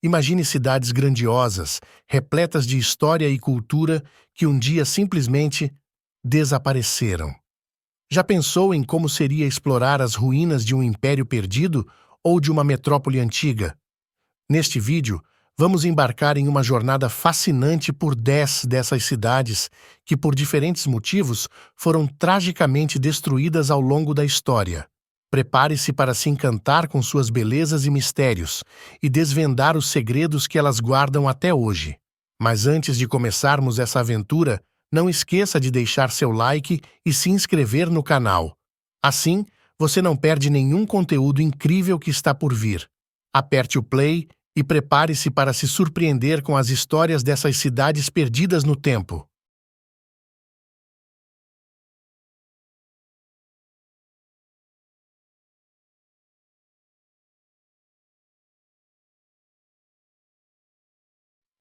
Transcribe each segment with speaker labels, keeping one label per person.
Speaker 1: Imagine cidades grandiosas, repletas de história e cultura que um dia simplesmente desapareceram. Já pensou em como seria explorar as ruínas de um império perdido ou de uma metrópole antiga? Neste vídeo, vamos embarcar em uma jornada fascinante por 10 dessas cidades que, por diferentes motivos, foram tragicamente destruídas ao longo da história. Prepare-se para se encantar com suas belezas e mistérios e desvendar os segredos que elas guardam até hoje. Mas antes de começarmos essa aventura, não esqueça de deixar seu like e se inscrever no canal. Assim, você não perde nenhum conteúdo incrível que está por vir. Aperte o play e prepare-se para se surpreender com as histórias dessas cidades perdidas no tempo.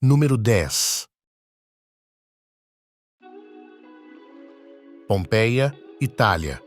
Speaker 1: Número 10. Pompeia, Itália.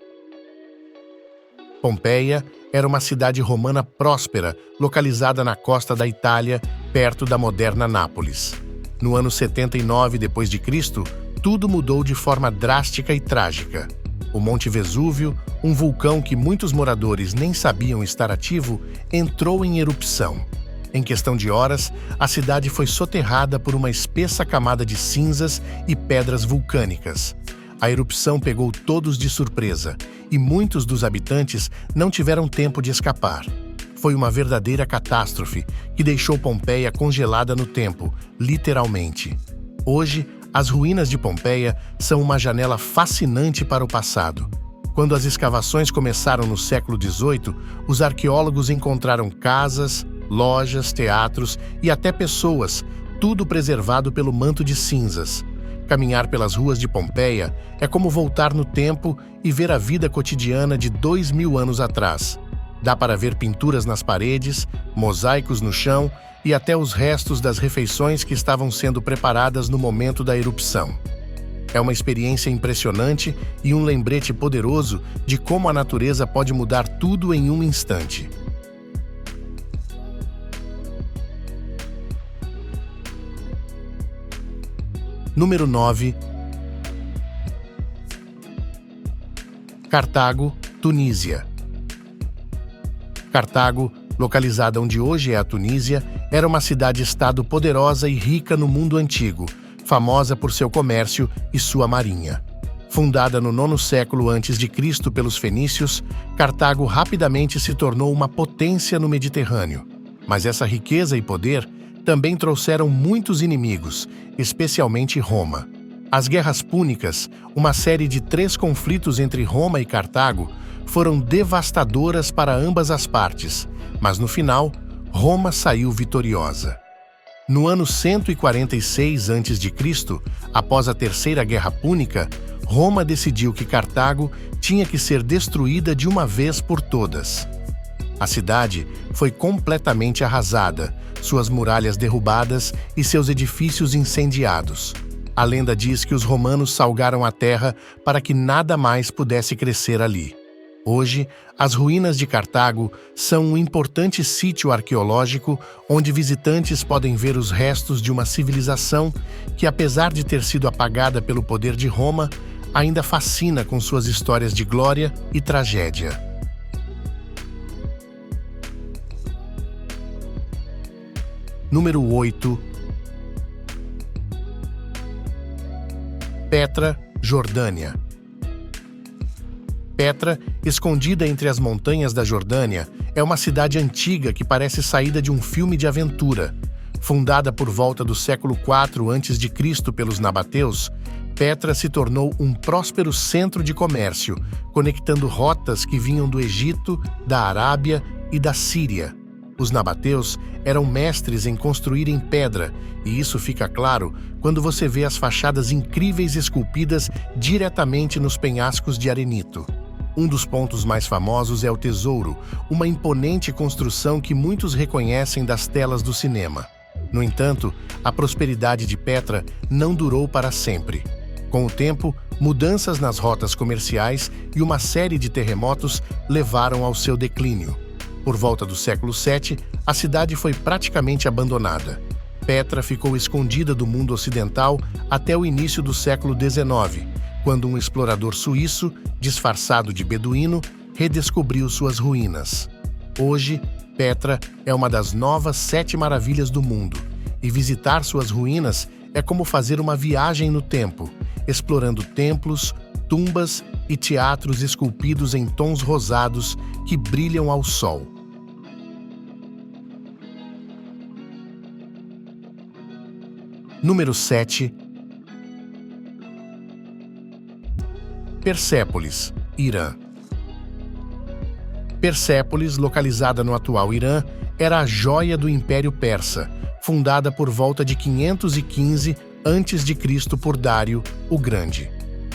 Speaker 1: Pompeia era uma cidade romana próspera, localizada na costa da Itália, perto da moderna Nápoles. No ano 79 d.C., tudo mudou de forma drástica e trágica. O Monte Vesúvio, um vulcão que muitos moradores nem sabiam estar ativo, entrou em erupção. Em questão de horas, a cidade foi soterrada por uma espessa camada de cinzas e pedras vulcânicas. A erupção pegou todos de surpresa, e muitos dos habitantes não tiveram tempo de escapar. Foi uma verdadeira catástrofe que deixou Pompeia congelada no tempo, literalmente. Hoje, as ruínas de Pompeia são uma janela fascinante para o passado. Quando as escavações começaram no século XVIII, os arqueólogos encontraram casas, lojas, teatros e até pessoas, tudo preservado pelo manto de cinzas. Caminhar pelas ruas de Pompeia é como voltar no tempo e ver a vida cotidiana de 2000 anos atrás. Dá para ver pinturas nas paredes, mosaicos no chão e até os restos das refeições que estavam sendo preparadas no momento da erupção. É uma experiência impressionante e um lembrete poderoso de como a natureza pode mudar tudo em um instante. Número 9. Cartago, Tunísia. Cartago, localizada onde hoje é a Tunísia, era uma cidade-estado poderosa e rica no mundo antigo, famosa por seu comércio e sua marinha. Fundada no 9º século a.C. pelos fenícios, Cartago rapidamente se tornou uma potência no Mediterrâneo. Mas essa riqueza e poder também trouxeram muitos inimigos, especialmente Roma. As Guerras Púnicas, uma série de 3 conflitos entre Roma e Cartago, foram devastadoras para ambas as partes, mas no final, Roma saiu vitoriosa. No ano 146 a.C., após a Terceira Guerra Púnica, Roma decidiu que Cartago tinha que ser destruída de uma vez por todas. A cidade foi completamente arrasada, suas muralhas derrubadas e seus edifícios incendiados. A lenda diz que os romanos salgaram a terra para que nada mais pudesse crescer ali. Hoje, as ruínas de Cartago são um importante sítio arqueológico onde visitantes podem ver os restos de uma civilização que, apesar de ter sido apagada pelo poder de Roma, ainda fascina com suas histórias de glória e tragédia. Número 8. Petra, Jordânia. Petra, escondida entre as montanhas da Jordânia, é uma cidade antiga que parece saída de um filme de aventura. Fundada por volta do século IV a.C. pelos nabateus, Petra se tornou um próspero centro de comércio, conectando rotas que vinham do Egito, da Arábia e da Síria. Os nabateus eram mestres em construir em pedra, e isso fica claro quando você vê as fachadas incríveis esculpidas diretamente nos penhascos de arenito. Um dos pontos mais famosos é o Tesouro, uma imponente construção que muitos reconhecem das telas do cinema. No entanto, a prosperidade de Petra não durou para sempre. Com o tempo, mudanças nas rotas comerciais e uma série de terremotos levaram ao seu declínio. Por volta do século VII, a cidade foi praticamente abandonada. Petra ficou escondida do mundo ocidental até o início do século XIX, quando um explorador suíço, disfarçado de beduíno, redescobriu suas ruínas. Hoje, Petra é uma das novas 7 maravilhas do mundo, e visitar suas ruínas é como fazer uma viagem no tempo, explorando templos, tumbas e teatros esculpidos em tons rosados que brilham ao sol. Número 7. Persépolis, Irã. Persépolis, localizada no atual Irã, era a joia do Império Persa, fundada por volta de 515 a.C. por Dário, o Grande.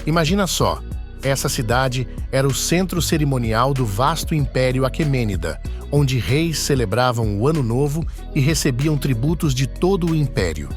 Speaker 1: Imagina só, essa cidade era o centro cerimonial do vasto Império Aquemênida, onde reis celebravam o Ano Novo e recebiam tributos de todo o Império.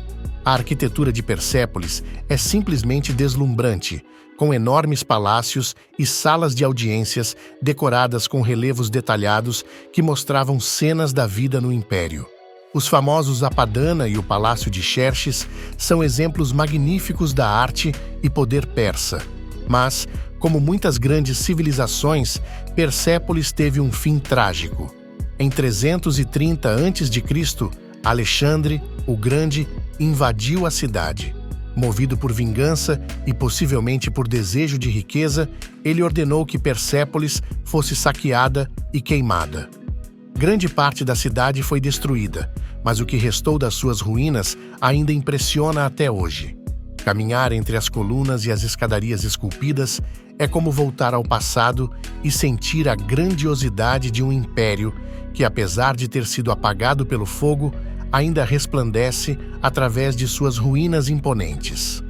Speaker 1: A arquitetura de Persépolis é simplesmente deslumbrante, com enormes palácios e salas de audiências decoradas com relevos detalhados que mostravam cenas da vida no Império. Os famosos Apadana e o Palácio de Xerxes são exemplos magníficos da arte e poder persa. Mas, como muitas grandes civilizações, Persépolis teve um fim trágico. Em 330 a.C., Alexandre, o Grande, invadiu a cidade. Movido por vingança e possivelmente por desejo de riqueza, ele ordenou que Persépolis fosse saqueada e queimada. Grande parte da cidade foi destruída, mas o que restou das suas ruínas ainda impressiona até hoje. Caminhar entre as colunas e as escadarias esculpidas é como voltar ao passado e sentir a grandiosidade de um império que, apesar de ter sido apagado pelo fogo, ainda resplandece através de suas ruínas imponentes.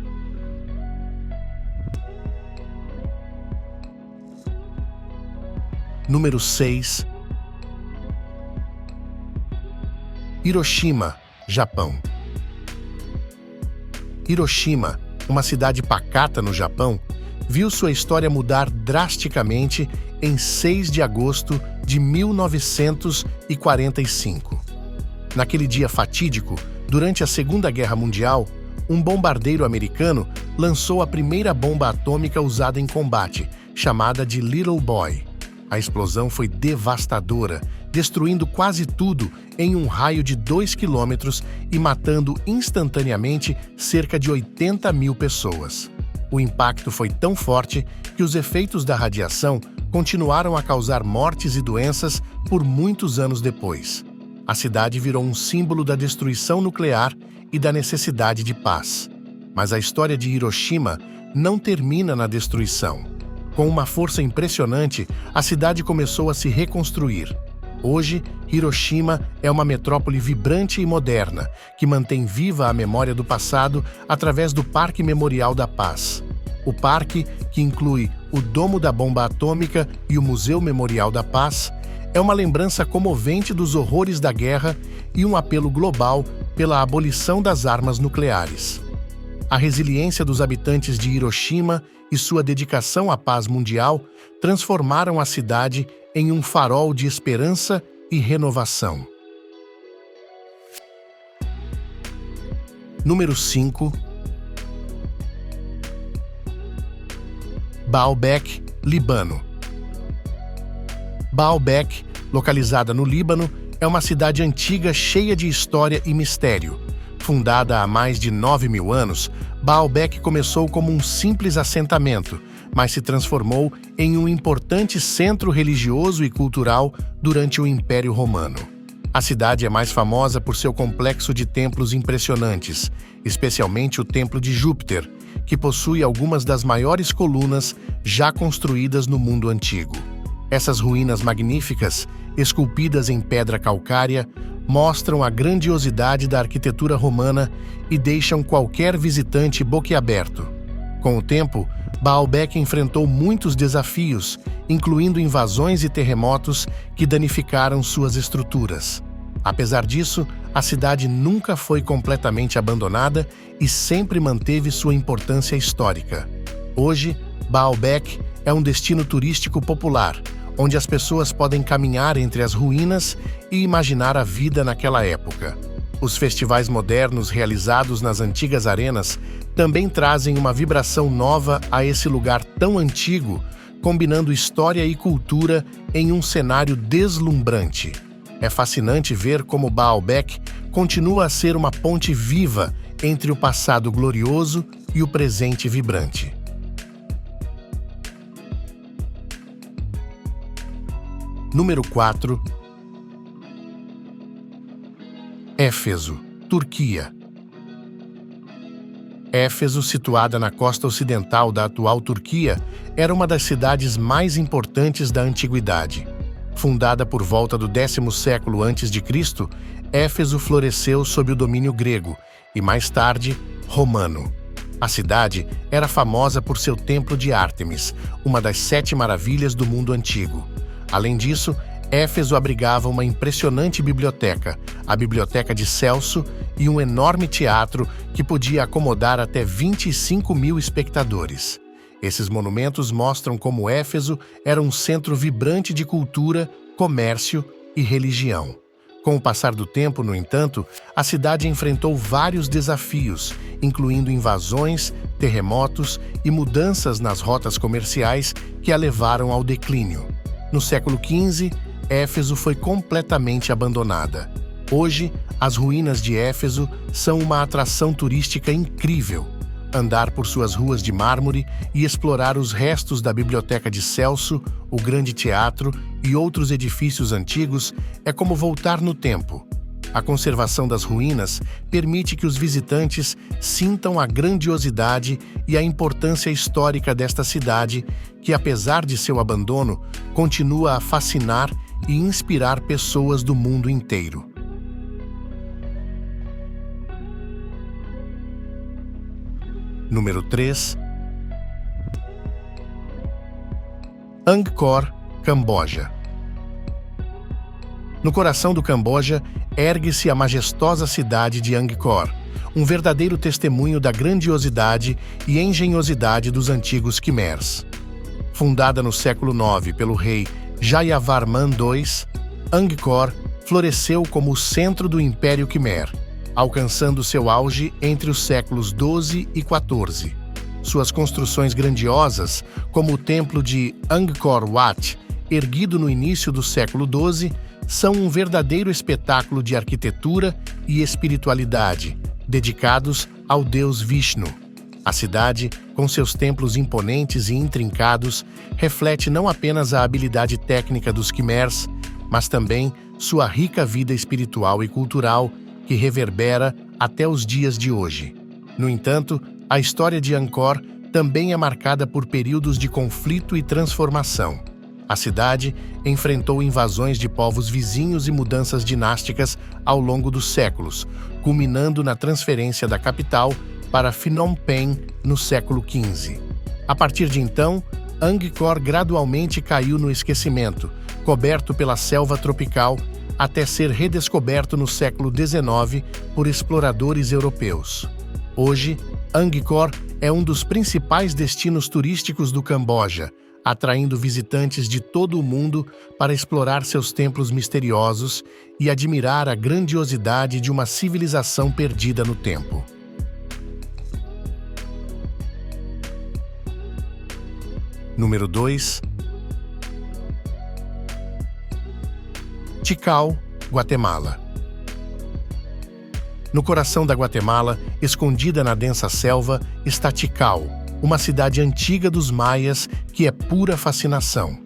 Speaker 1: Número 6. Hiroshima, Japão. Hiroshima, uma cidade pacata no Japão, viu sua história mudar drasticamente em 6 de agosto de 1945. Naquele dia fatídico, durante a Segunda Guerra Mundial, um bombardeiro americano lançou a primeira bomba atômica usada em combate, chamada de Little Boy. A explosão foi devastadora, destruindo quase tudo em um raio de 2 quilômetros e matando instantaneamente cerca de 80 mil pessoas. O impacto foi tão forte que os efeitos da radiação continuaram a causar mortes e doenças por muitos anos depois. A cidade virou um símbolo da destruição nuclear e da necessidade de paz. Mas a história de Hiroshima não termina na destruição. Com uma força impressionante, a cidade começou a se reconstruir. Hoje, Hiroshima é uma metrópole vibrante e moderna, que mantém viva a memória do passado através do Parque Memorial da Paz. O parque, que inclui o Domo da Bomba Atômica e o Museu Memorial da Paz, é uma lembrança comovente dos horrores da guerra e um apelo global pela abolição das armas nucleares. A resiliência dos habitantes de Hiroshima e sua dedicação à paz mundial transformaram a cidade em um farol de esperança e renovação. Número 5. Baalbek, Líbano. Baalbek, localizada no Líbano, é uma cidade antiga cheia de história e mistério. Fundada há mais de 9.000 anos, Baalbek começou como um simples assentamento, mas se transformou em um importante centro religioso e cultural durante o Império Romano. A cidade é mais famosa por seu complexo de templos impressionantes, especialmente o Templo de Júpiter, que possui algumas das maiores colunas já construídas no mundo antigo. Essas ruínas magníficas, esculpidas em pedra calcária, mostram a grandiosidade da arquitetura romana e deixam qualquer visitante boquiaberto. Com o tempo, Baalbek enfrentou muitos desafios, incluindo invasões e terremotos que danificaram suas estruturas. Apesar disso, a cidade nunca foi completamente abandonada e sempre manteve sua importância histórica. Hoje, Baalbek é um destino turístico popular, onde as pessoas podem caminhar entre as ruínas e imaginar a vida naquela época. Os festivais modernos realizados nas antigas arenas também trazem uma vibração nova a esse lugar tão antigo, combinando história e cultura em um cenário deslumbrante. É fascinante ver como Baalbek continua a ser uma ponte viva entre o passado glorioso e o presente vibrante. Número 4. Éfeso, Turquia. Éfeso, situada na costa ocidental da atual Turquia, era uma das cidades mais importantes da antiguidade. Fundada por volta do 10º século a.C., Éfeso floresceu sob o domínio grego e, mais tarde, romano. A cidade era famosa por seu templo de Ártemis, uma das 7 maravilhas do mundo antigo. Além disso, Éfeso abrigava uma impressionante biblioteca, a Biblioteca de Celso, e um enorme teatro que podia acomodar até 25.000 espectadores. Esses monumentos mostram como Éfeso era um centro vibrante de cultura, comércio e religião. Com o passar do tempo, no entanto, a cidade enfrentou vários desafios, incluindo invasões, terremotos e mudanças nas rotas comerciais que a levaram ao declínio. No século XV, Éfeso foi completamente abandonada. Hoje, as ruínas de Éfeso são uma atração turística incrível. Andar por suas ruas de mármore e explorar os restos da Biblioteca de Celso, o Grande Teatro e outros edifícios antigos é como voltar no tempo. A conservação das ruínas permite que os visitantes sintam a grandiosidade e a importância histórica desta cidade, que, apesar de seu abandono, continua a fascinar e inspirar pessoas do mundo inteiro. Número 3. Angkor, Camboja. No coração do Camboja, ergue-se a majestosa cidade de Angkor, um verdadeiro testemunho da grandiosidade e engenhosidade dos antigos Khmers. Fundada no século IX pelo rei Jayavarman II, Angkor floresceu como o centro do Império Khmer, alcançando seu auge entre os séculos XII e XIV. Suas construções grandiosas, como o templo de Angkor Wat, erguido no início do século XII, são um verdadeiro espetáculo de arquitetura e espiritualidade, dedicados ao deus Vishnu. A cidade, com seus templos imponentes e intrincados, reflete não apenas a habilidade técnica dos Khmers, mas também sua rica vida espiritual e cultural, que reverbera até os dias de hoje. No entanto, a história de Angkor também é marcada por períodos de conflito e transformação. A cidade enfrentou invasões de povos vizinhos e mudanças dinásticas ao longo dos séculos, culminando na transferência da capital para Phnom Penh no século XV. A partir de então, Angkor gradualmente caiu no esquecimento, coberto pela selva tropical, até ser redescoberto no século XIX por exploradores europeus. Hoje, Angkor é um dos principais destinos turísticos do Camboja, atraindo visitantes de todo o mundo para explorar seus templos misteriosos e admirar a grandiosidade de uma civilização perdida no tempo. Número 2. Tikal, Guatemala. No coração da Guatemala, escondida na densa selva, está Tikal, uma cidade antiga dos maias que é pura fascinação.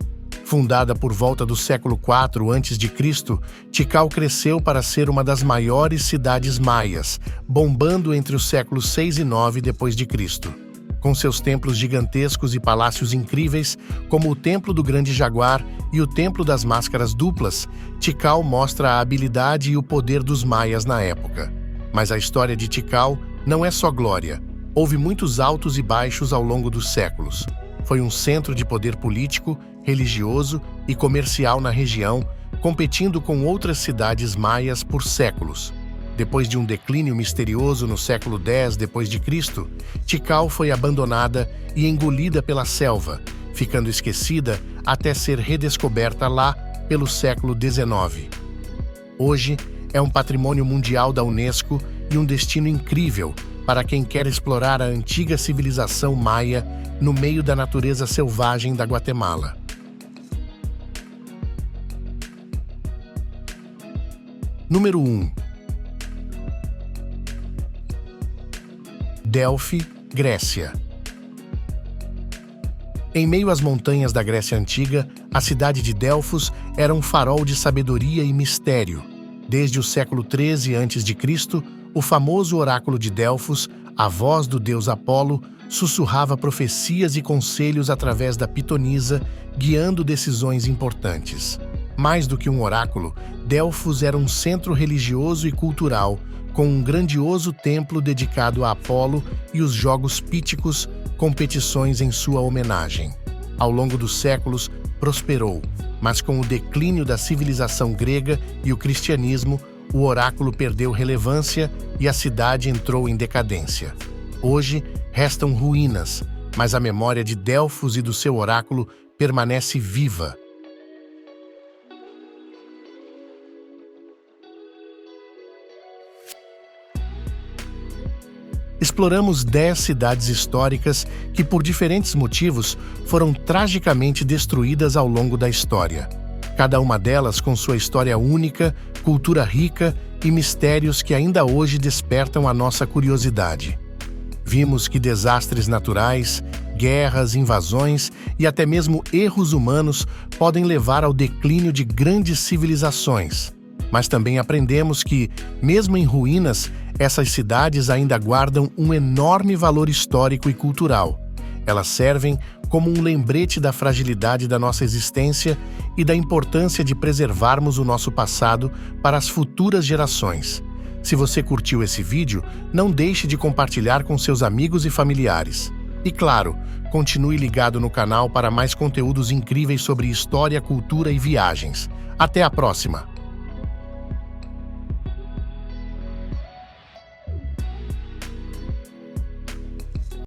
Speaker 1: Fundada por volta do século IV a.C., Tikal cresceu para ser uma das maiores cidades maias, bombando entre os séculos 6 e 9 d.C. Com seus templos gigantescos e palácios incríveis, como o Templo do Grande Jaguar e o Templo das Máscaras Duplas, Tikal mostra a habilidade e o poder dos maias na época. Mas a história de Tikal não é só glória. Houve muitos altos e baixos ao longo dos séculos. Foi um centro de poder político, religioso e comercial na região, competindo com outras cidades maias por séculos. Depois de um declínio misterioso no século X d.C., Tikal foi abandonada e engolida pela selva, ficando esquecida até ser redescoberta lá pelo século XIX. Hoje, é um patrimônio mundial da Unesco e um destino incrível para quem quer explorar a antiga civilização maia no meio da natureza selvagem da Guatemala. Número 1. Delfi, Grécia. Em meio às montanhas da Grécia Antiga, a cidade de Delfos era um farol de sabedoria e mistério. Desde o século XIII a.C., o famoso oráculo de Delfos, a voz do deus Apolo, sussurrava profecias e conselhos através da pitonisa, guiando decisões importantes. Mais do que um oráculo, Delfos era um centro religioso e cultural, com um grandioso templo dedicado a Apolo e os jogos píticos, competições em sua homenagem. Ao longo dos séculos, prosperou, mas com o declínio da civilização grega e o cristianismo, o oráculo perdeu relevância e a cidade entrou em decadência. Hoje, restam ruínas, mas a memória de Delfos e do seu oráculo permanece viva. Exploramos 10 cidades históricas que, por diferentes motivos, foram tragicamente destruídas ao longo da história. Cada uma delas com sua história única, cultura rica e mistérios que ainda hoje despertam a nossa curiosidade. Vimos que desastres naturais, guerras, invasões e até mesmo erros humanos podem levar ao declínio de grandes civilizações. Mas também aprendemos que, mesmo em ruínas, essas cidades ainda guardam um enorme valor histórico e cultural. Elas servem como um lembrete da fragilidade da nossa existência e da importância de preservarmos o nosso passado para as futuras gerações. Se você curtiu esse vídeo, não deixe de compartilhar com seus amigos e familiares. E claro, continue ligado no canal para mais conteúdos incríveis sobre história, cultura e viagens. Até a próxima!